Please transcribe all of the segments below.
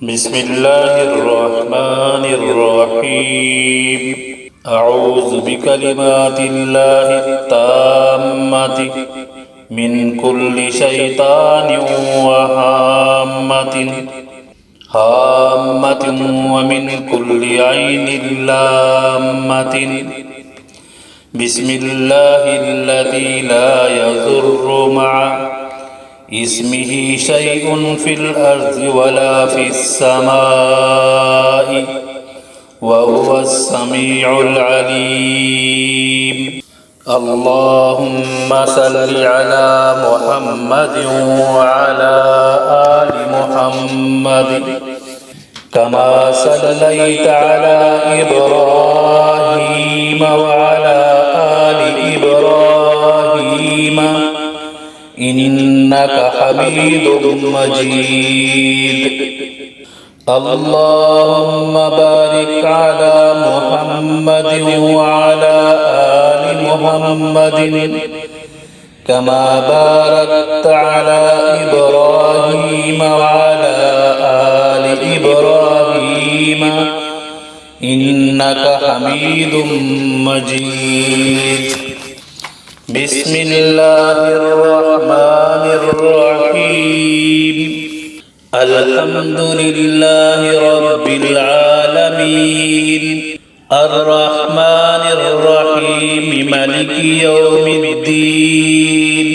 بسم الله الرحمن الرحيم أعوذ بكلمات الله التامة من كل شيطان هامة ومن كل عين لامة بسم الله الذي لا يضر مع اسمه شيء في الأرض ولا في السماء وهو السميع العليم اللهم صل على محمد وعلى آل محمد كما صليت على إبراهيم وعلى آل إبراهيم إنك حميد مجيد اللهم بارك على محمد وعلى آل محمد كما باركت على إبراهيم وعلى آل إبراهيم إنك حميد مجيد بسم الله الرحمن الرحيم الحمد لله رب العالمين الرحمن الرحيم مالك يوم الدين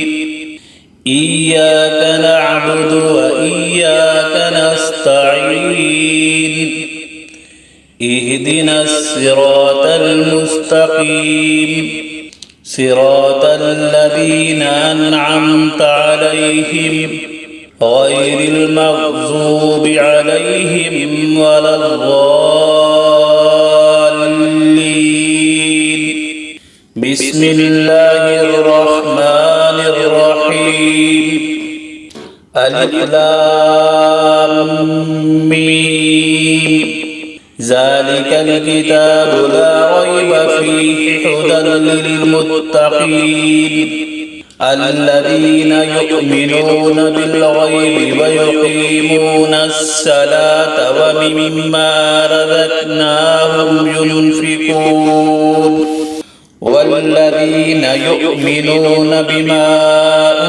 إياك نعبد وإياك نستعين اهدنا الصراط المستقيم صراط الذين أنعمت عليهم غير المغضوب عليهم ولا الضالين بسم الله الرحمن الرحيم ألف لام ميم ذلك الكتاب لا ريب فيه هدى للمتقين الذين يؤمنون بالغيب ويقيمون الصلاة ومما رزقناهم ينفقون والذين يؤمنون بما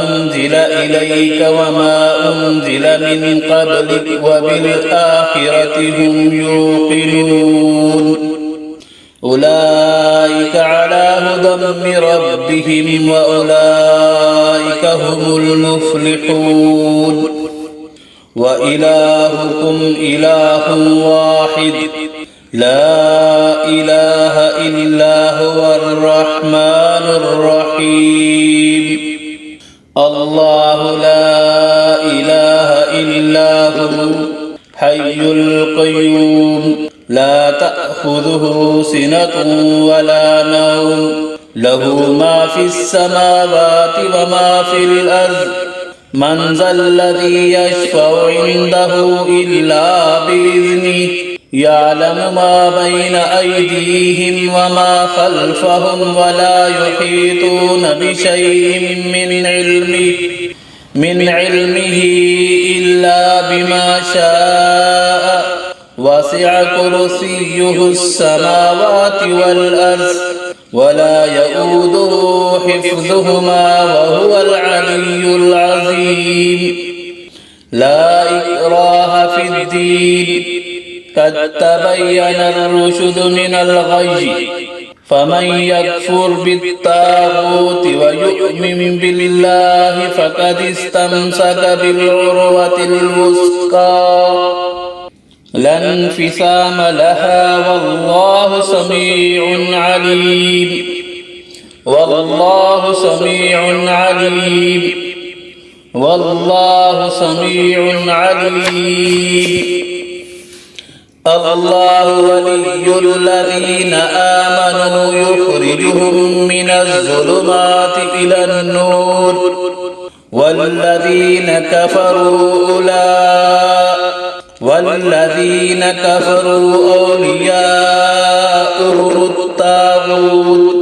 أنزل إليك وما أنزل من قبلك وبالآخرة هم يوقنون أولئك على هدى من ربهم وأولئك هم المفلحون وإلهكم إله واحد لا إله إلا هو الرحمن الرحيم الله لا إله إلا هو حي القيوم لا تأخذه سنة ولا نوم له ما في السماوات وما في الأرض من ذا الذي يشفع عنده إلا بإذنه يعلم ما بين أيديهم وما خلفهم ولا يحيطون بشيء من علمه إلا بما شاء وسع كرسيه السماوات والأرض ولا يؤوده حفظهما وهو العلي العظيم لا إكراه في الدين قد تبين الرشد من الغي فمن يكفر بالطاغوت ويؤمن بالله فقد استمسك بالعروة الوثقى لا انفصام لها والله سميع عليم والله سميع عليم والله سميع عليم الله ولي الذين آمنوا يخرجهم من الظلمات إلى النور والذين كفروا أولياؤهم الطاغوت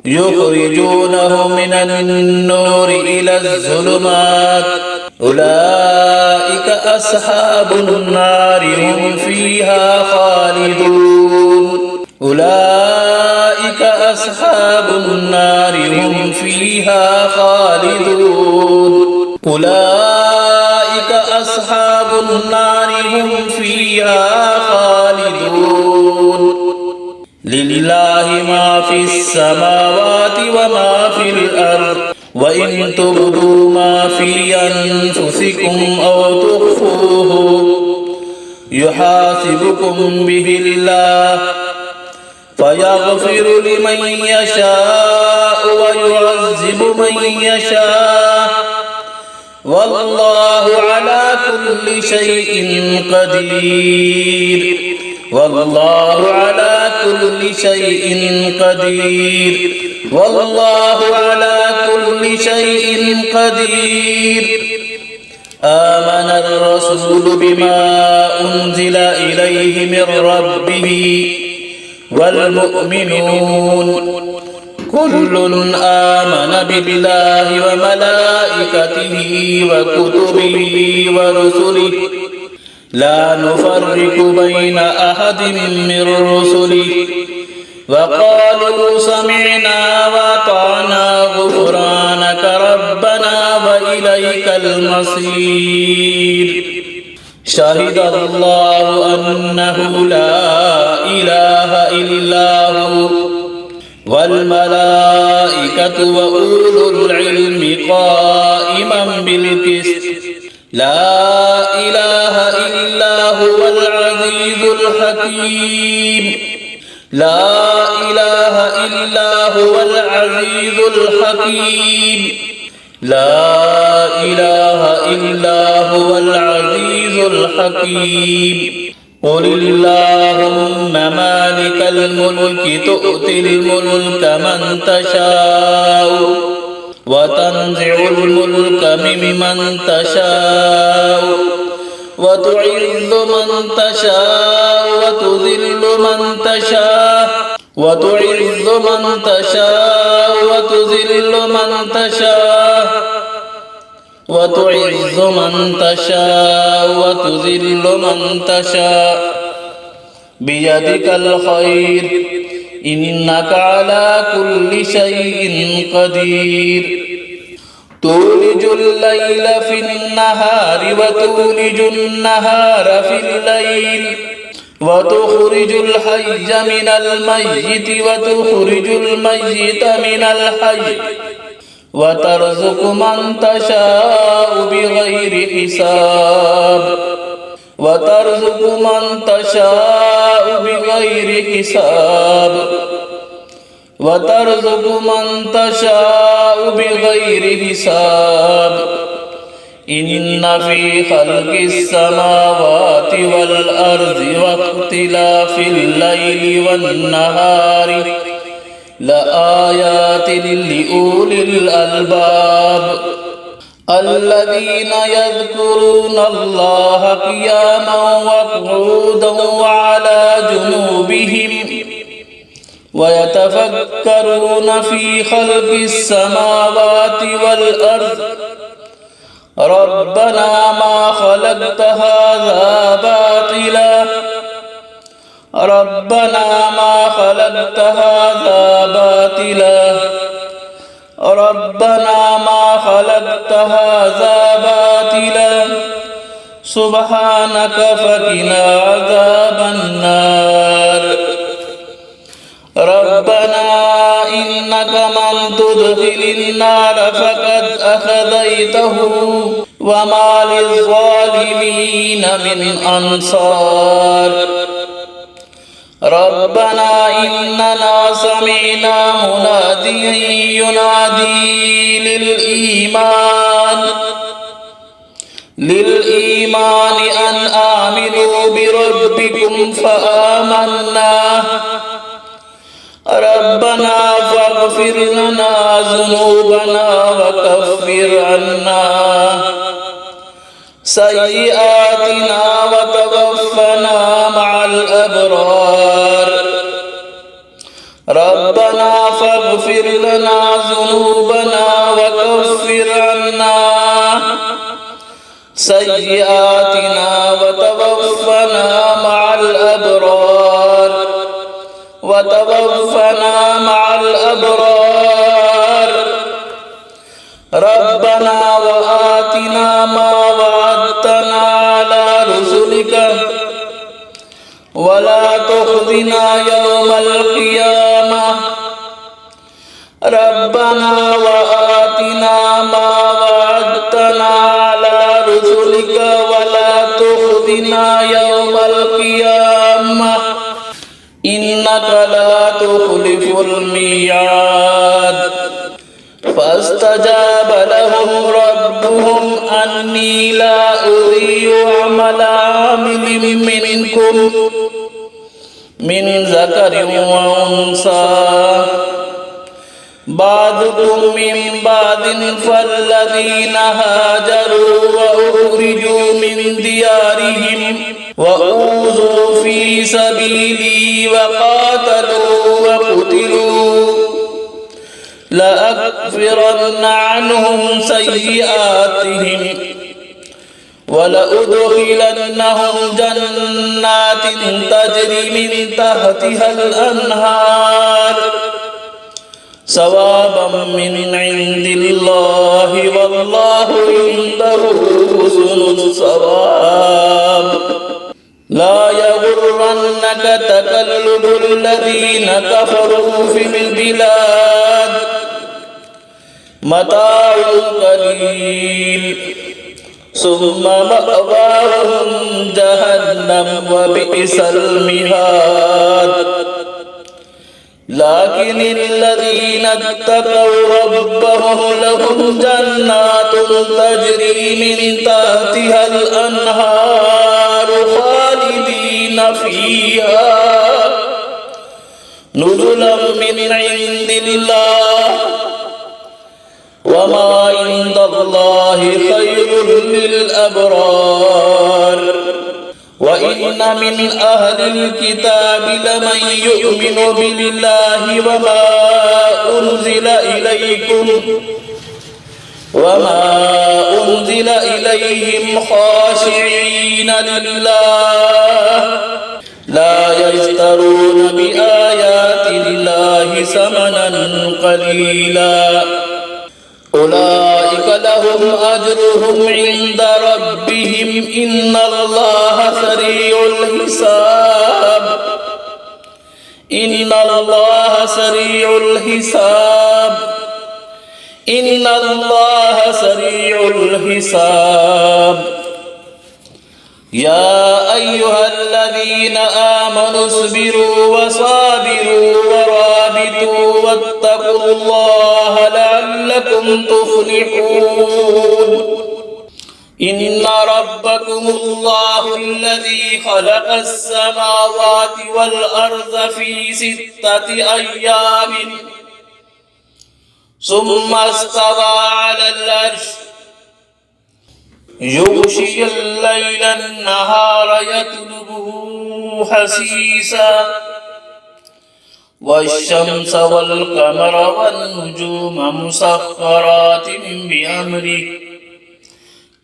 يخرجونه من النور إلى الظلمات أولئك أصحاب النار هم فيها خالدون أولئك أصحاب النار هم فيها خالدون أولئك أصحاب النار هم فيها خالدون لله ما في السماوات وما في الأرض وإن تبدوا ما في أنفسكم أو تخفوه يحاسبكم به الله فيغفر لمن يشاء ويعذب من يشاء والله على كل شيء قدير والله على كل شيء قدير والله على كل شيء قدير آمن الرسول بما أنزل إليه من ربه والمؤمنون كل آمن بالله وملائكته وكتبه ورسله لا نفرق بين أحد من رسله وقالوا سمعنا وأطعنا غفرانك ربنا وإليك المصير شهد الله أنه لا إله إلا هو والملائكة وأولو العلم قائما بالقسط لا إله إلا هو العزيز الحكيم لا إله إلا هو العزيز الحكيم لا إله إلا هو العزيز الحكيم قل اللهم مالك الملك تؤتي الملك من تشاء وتنزع الملك ممن تشاء وتعز من تشاء وتذل من تشاء وتعز من تشاء وتذل من تشاء وتعز من تشاء وتذل من تشاء بيدك الخير إنك على كل شيء قدير تولج الليل في النهار وتولج النهار في الليل وتخرج الحي من الميت وتخرج الميت من الحي وترزق من تشاء بغير حساب وترزق من تشاء بغير حساب وترزق من تشاء بغير حساب إن في خلق السماوات والأرض واختلاف الليل والنهار لآيات لأولي الألباب الذين يذكرون الله قياما وقعودا وعلى جنوبهم ويتفكرون في خلق السماوات والأرض ربنا ما خلقت هذا باطلا ربنا ما خلقت هذا باطلا ربنا ما خلقت هذا باطلا سبحانك فقنا عذاب النار ربنا إنك من تدخل النار فقد أخذيته وما للظالمين من أنصار ربنا إننا سمعنا مناديا ينادي للإيمان أن آمنوا بربكم فآمنا ربنا فاغفر لنا ذنوبنا وكفر عنا سيئاتنا وتوفنا مع الأبرار ربنا فاغفر لنا ذنوبنا وكفر عنا سيئاتنا وتوفنا مع الأبرار ربنا وآتنا ما وعدتنا على رسلك ولا تخزنا يوم القيامة ربنا وآتنا ما وعدتنا على رسلك ولا تخزنا يوم القيامة إنك لا تخلف الميعاد فاستجاب لهم ربهم أني لا أضيع عمل عامل منكم من ذكر وأنثى بعضكم من بعض فالذين هاجروا وأخرجوا من ديارهم وأوذوا في سبيلي وقاتلوا وقتلوا لأكفرن عنهم سيئاتهم ولأدخلنهم جنات تجري من تحتها الأنهار ثوابا من عند الله والله عنده حسن الثواب لا يغرنك تقلب الذين كفروا في البلاد متاع قليل ثم مأواهم جهنم وبئس المهاد لكن الذين اتقوا ربهم لهم جنات تجري من تحتها الأنهار خالدين فيها نزلا من عند الله وما عند الله خير للأبرار وإن من أهل الكتاب لمن يؤمن بالله وما أنزل إليهم خاشعين لله لا يشترون بآيات الله ثمنا قليلا أولئك لهم أجرهم عند ربهم إن الله سريع الحساب إن الله سريع الحساب يا أيها الذين آمنوا اصبروا وصابروا ورابطوا واتقوا الله لعلكم تفلحون إن ربكم الله الذي خلق السماوات والأرض في 6 أيام ثم استوى على العرش يغشي الليل النهار يطلبه حثيثا والشمس والقمر والنجوم مسخرات بأمره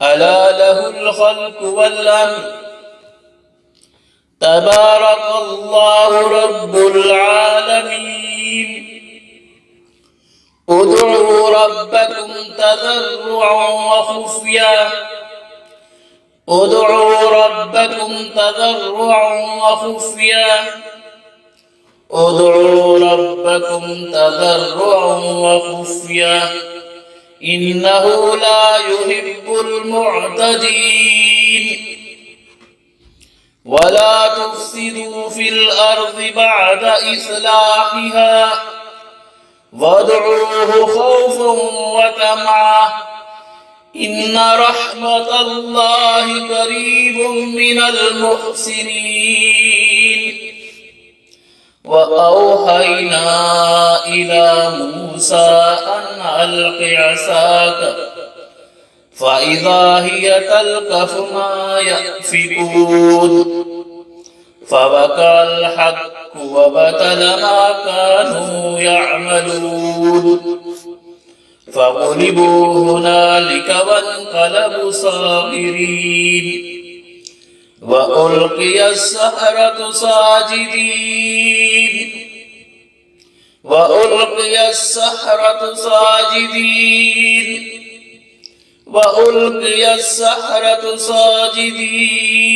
ألا له الخلق والأمر تبارك الله رب العالمين ادعوا ربكم تضرعا وخفيا إنه لا يحب المعتدين ولا تفسدوا في الأرض بعد إصلاحها وادعوه خوفا وطمعا إن رحمة الله قريب من المحسنين وأوحينا إلى موسى أن ألق عصاك فإذا هي تلقف ما يأفكون فوقع الحق وبطل ما كانوا يعملون فغلبوا هنالك وانقلبوا صاغرين وألقي السحرة ساجدين وألقي السحرة ساجدين وألقي السحرة ساجدين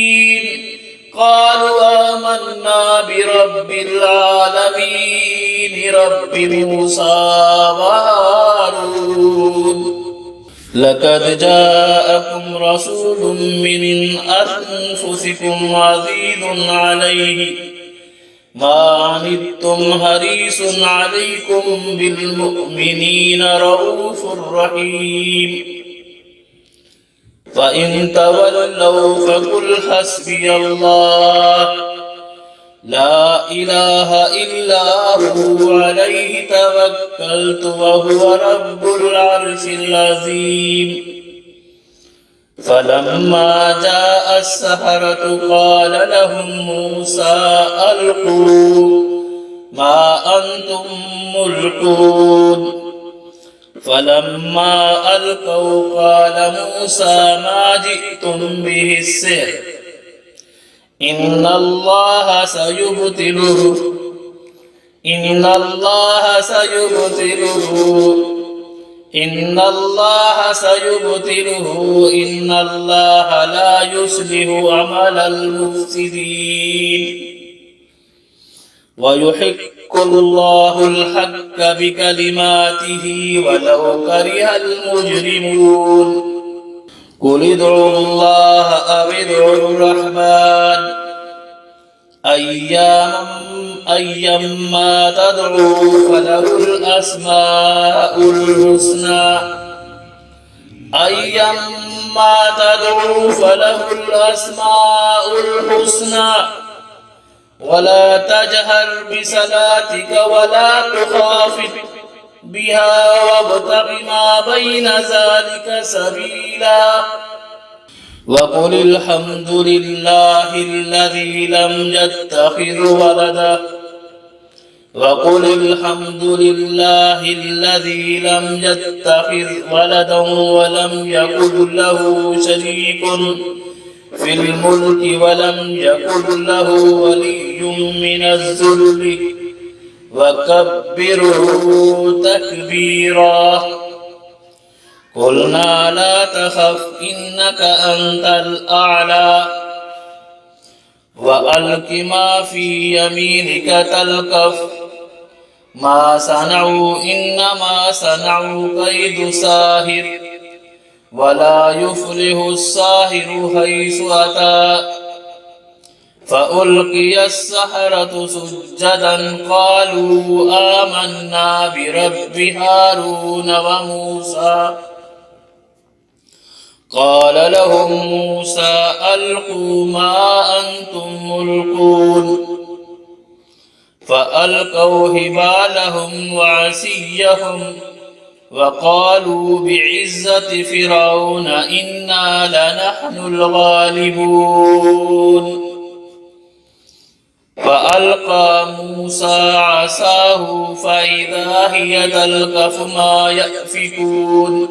قالوا آمنا برب العالمين رب موسى وهارون لقد جاءكم رسول من أنفسكم عزيز عليه ما عنتم حريص عليكم بالمؤمنين رؤوف رحيم فإن تولوا فقل حسبي الله لا إله إلا هو عليه توكلت وهو رب العرش العظيم فلما جاء السحرة قال لهم موسى ألقوا ما أنتم ملقون فلما ألقوا قال موسى ما جئتم به السحر إن الله سيبطله إن الله سيبطله إن الله سيبطله إن الله لا يصلح عمل المفسدين ويحق الله الحق بكلماته ولو كره المجرمون قل ادعوا الله أو ادعوا الرحمن أيما تدعوا فله الأسماء الحسنى أيما تدعوا فله الأسماء الحسنى ولا تجهر بصلاتك ولا تخافت بها وابتغ ما بين ذلك سبيلا وقل الحمد لله الذي لم يتخذ ولدا وقل الحمد لله الذي لم يتخذ ولدا ولم يكن له شريك في الملك ولم يكن له ولي من الذل وكبره تكبيرا قلنا لا تخف إنك أنت الأعلى وألق ما في يمينك تلقف ما صنعوا إنما صنعوا كيد ساحر ولا يفلح الساحر حيث أتى فألقي السحرة سجدا قالوا آمنا برب هارون وموسى قال لهم موسى ألقوا ما أنتم ملقون فألقوا هبالهم وعصيهم وقالوا بعزة فرعون إنا لنحن الغالبون فألقى موسى عصاه فإذا هي تلقف ما يأفكون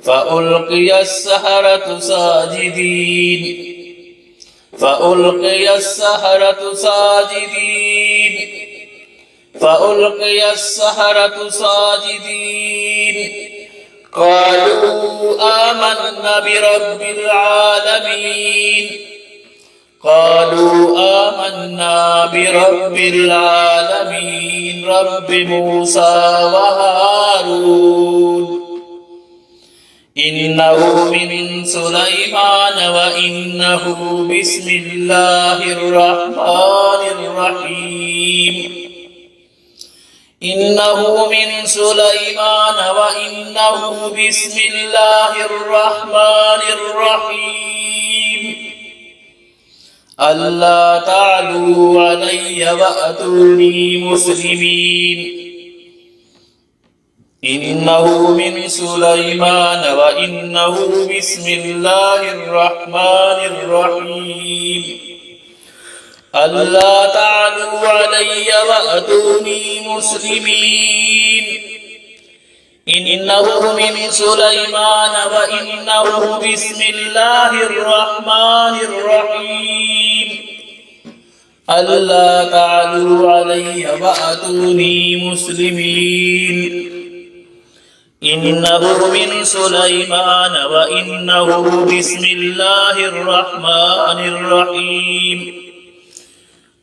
فألقي السحرة ساجدين فألقي السحرة ساجدين فألقي السحرة ساجدين قالوا آمنا برب العالمين قالوا آمنا برب العالمين رب موسى وهارون إنه من سليمان وإنه بسم الله الرحمن الرحيم إنه من سليمان وإنه بسم الله الرحمن الرحيم ألا تعلوا علي وأتوني مسلمين إنه من سليمان وإنه بسم الله الرحمن الرحيم ألا تعلوا علي وأتوني مسلمين إنه من سليمان وإنه بسم الله الرحمن الرحيم ألا تعلوا علي وأتوني مسلمين إنه من سليمان وإنه بسم الله الرحمن الرحيم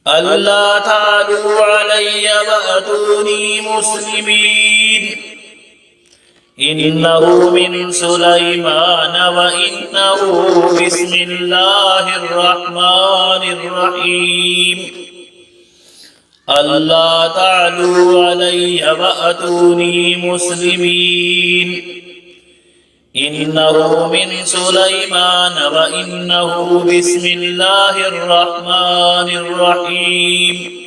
ألا تعلوا علي وأتوني مسلمين إنه من سليمان وإنه بسم الله الرحمن الرحيم ألا تعلوا علي وأتوني مسلمين إنه من سليمان وإنه بسم الله الرحمن الرحيم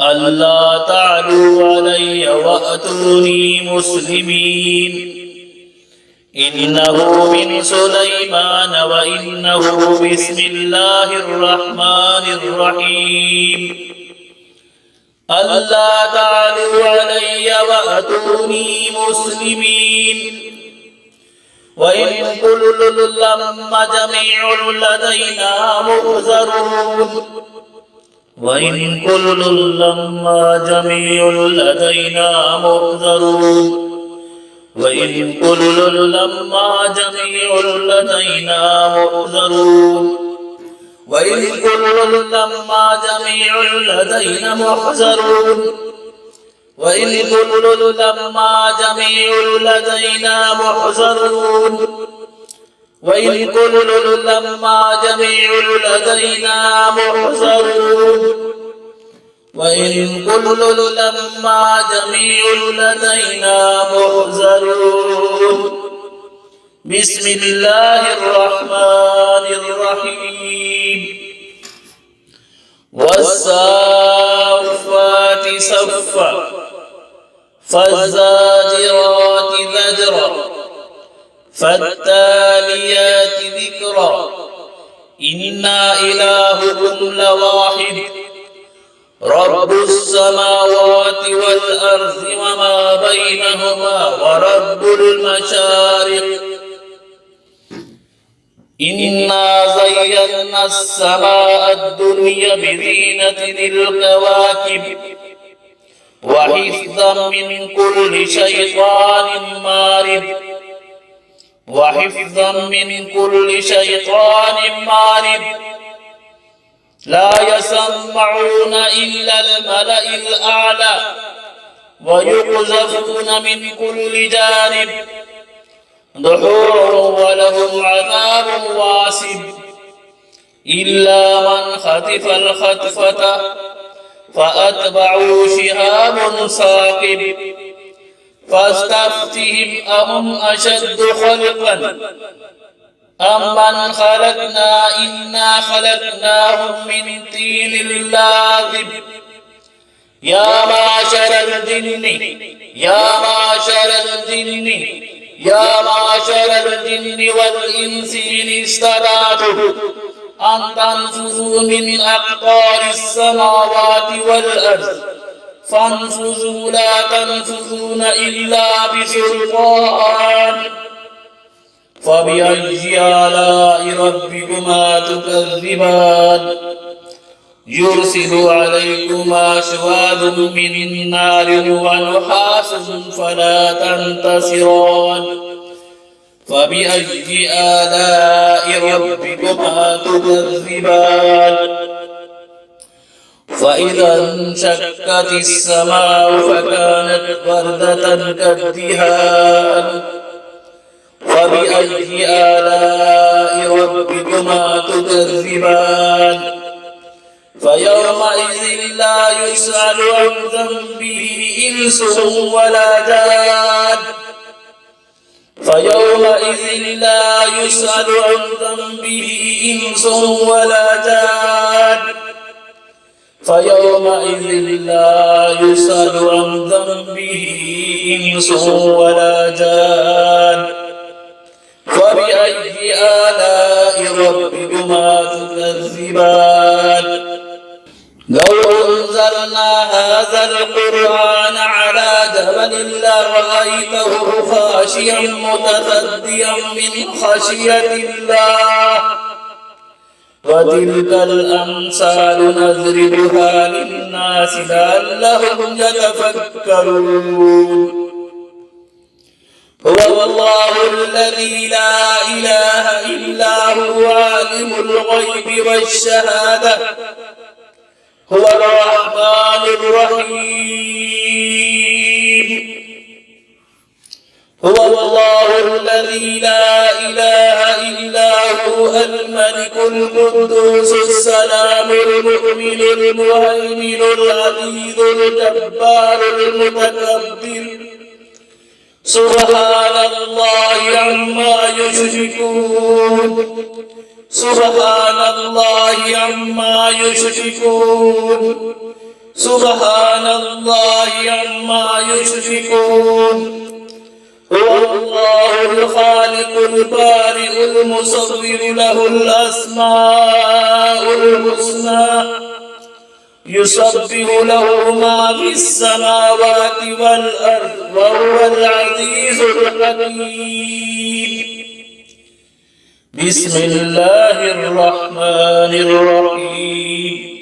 ألا تعلوا علي وأتوني مسلمين إنه من سليمان وإنه بسم الله الرحمن الرحيم ألا تعلوا علي وأتوني مسلمين وإن كل لما جميع لدينا محضرون وإن كل لما جميع لدينا محضرون وإن كل لما جميع لدينا محضرون وإن كل لما جميع لدينا محضرون وإن كل لما جميع لدينا محضرون وإن كل لما جميع لدينا محضرون وإن كل لما جميع لدينا محضرون بسم الله الرحمن الرحيم والصافات صفا فالزاجرات زجرا فالتاليات ذكرا إنا إلهكم لواحد رب السماوات والأرض وما بينهما ورب المشارق إنا زينا السماء الدنيا بزينة الكواكب وحفظا من كل شيطان مارد وحفظا من كل شيطان مارد لا يسمعون إلا الملأ الأعلى ويقذفون من كل جانب دحورا ولهم عذاب واصب إلا من خطف الخطفة فأتبعوا شهاب ثاقب فاستفتهم أهم أشد خلقا أم من خلقنا إنا خلقناهم من طين لازب يا معشر الجن والإنس إن استطعتم أن تنفذوا من أقطار السماوات والأرض فانفذوا لا تنفذون إلا بسلطان فبأي آلاء ربكما تكذبان يرسل عليكما شواظ من نار ونحاس فلا تنتصران فبأي آلاء ربكما تكذبان فإذا انشقت السماء فكانت وردة كالدهان فبأي آلاء ربكما تكذبان فيومئذ لا يسأل عن ذنبه إنس ولا جان فيومئذ لا يسأل عن ذنبه إنس ولا جان فيومئذ لا يسأل عن ذنبه إنس ولا جان فبأي آلاء ربكما تكذبان أنزلنا هذا القرآن على جبل لرأيته خاشعا متصدعا من خشية الله وتلك الأمثال نضربها للناس لعلهم يتفكرون هو الله الذي لا إله إلا هو عالم الغيب والشهادة هو الرحمن الرحيم هو الله الذي لا إله إلا هو الملك القدوس السلام المؤمن المهيمن العزيز الجبار المتكبر سبحان الله عما يشركون سبحان الله عما يشركون سبحان الله عما يشركون هو الله الخالق البارئ المصور له الأسماء الحسنى يسبح له ما في السماوات والأرض وهو العزيز الحكيم بسم الله الرحمن الرحيم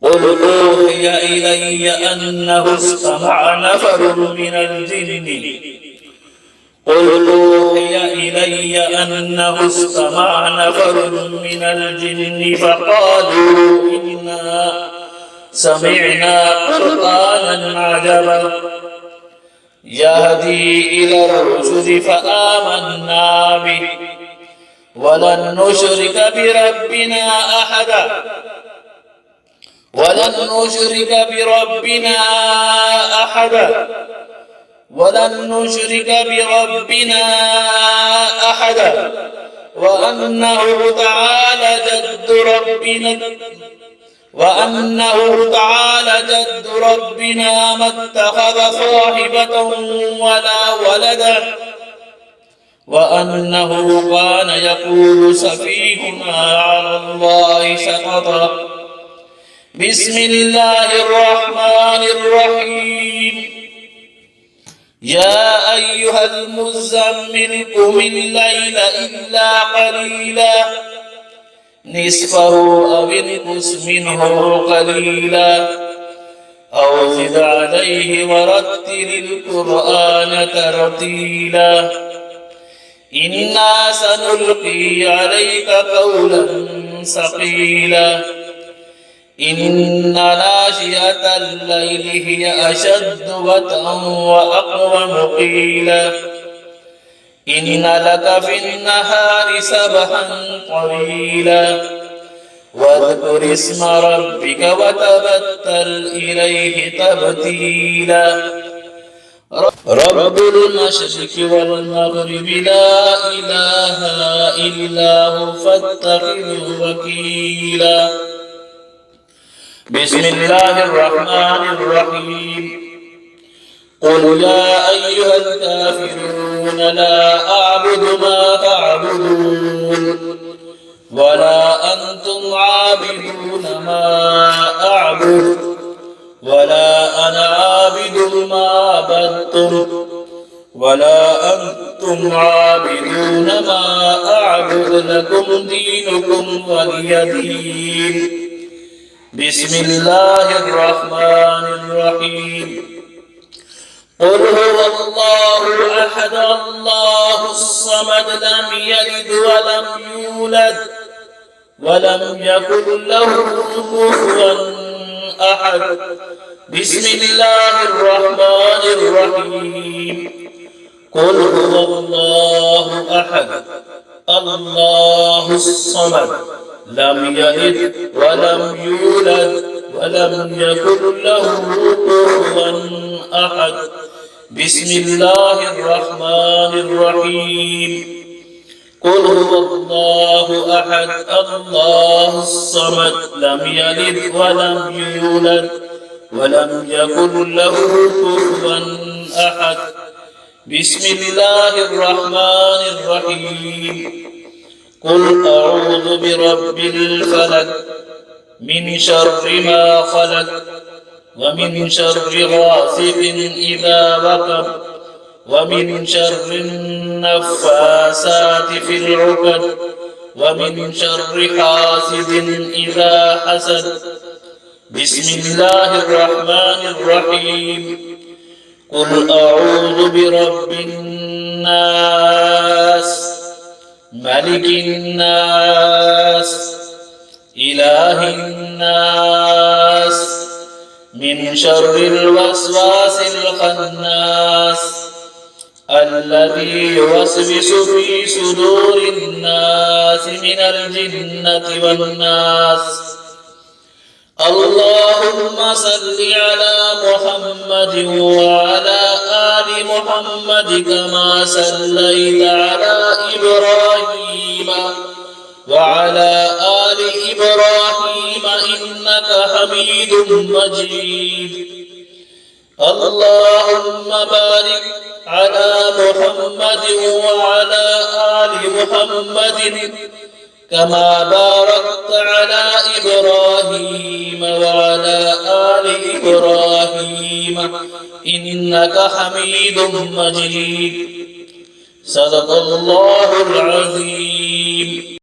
قل أوحي إلي أنه استمع نفر من الجن قل أوحي إلي أنه استمع نفر من الجن فقالوا إنا سمعنا قرآنا عجبا يهدي إلى الرشد فآمنا به ولن نشرك بربنا أحدا ولن نشرك بربنا أحدا ولن نشرك بربنا أحدا وأنه تعالى جد ربنا ما اتخذ صاحبة ولا ولدا وأنه كان يقول سفيهنا على الله شططا بسم الله الرحمن الرحيم يا أيها المزمل قم الليل إلا قليلا نصفه أو انقص منه قليلا أو زد عليه ورتل القرآن ترتيلا إنا سنلقي عليك قولا ثقيلا إن ناشئة الليل هي أشد وطئا وأقوم قيلا إن لك في النهار سبحا طويلا واذكر اسم ربك وتبتل إليه تبتيلا رب المشرق والمغرب لا إله إلا هو فاتخذه وكيلا بسم الله الرحمن الرحيم قل يا أيها الكافرون لا أعبد ما تعبدون ولا أنتم عابدون ما أعبد ولا أنا عابد ما عبدتم ولا أنتم عابدون ما أعبد لكم دينكم ولي دين بسم الله الرحمن الرحيم قل هو الله أحد الله الصمد لم يلد ولم يولد ولم يكن له كفوا أحد بسم الله الرحمن الرحيم قل هو الله أحد الله الصمد لم يلد ولم يولد ولم يكن له كفوا أحد بسم الله الرحمن الرحيم قل هو الله أحد الله الصمد لم يلد ولم يولد ولم يكن له كفوا أحد بسم الله الرحمن الرحيم قل أعوذ برب الفلق من شر ما خلق ومن شر غاسق إذا وقب ومن شر النفاسات في العقد ومن شر حاسد إذا حسد. بسم الله الرحمن الرحيم. قل أعوذ برب الناس ملك الناس إله الناس من شر الوسواس الخناس الذي يوسوس في صدور الناس من الجنة والناس. اللهم صل على محمد وعلى آل محمد كما صليت على إبراهيم وعلى آل إبراهيم إنك حميد مجيد. اللهم بارك على محمد وعلى آل محمد كما باركت على إبراهيم وعلى آل إبراهيم إنك حميد مجيد. صدق الله العظيم.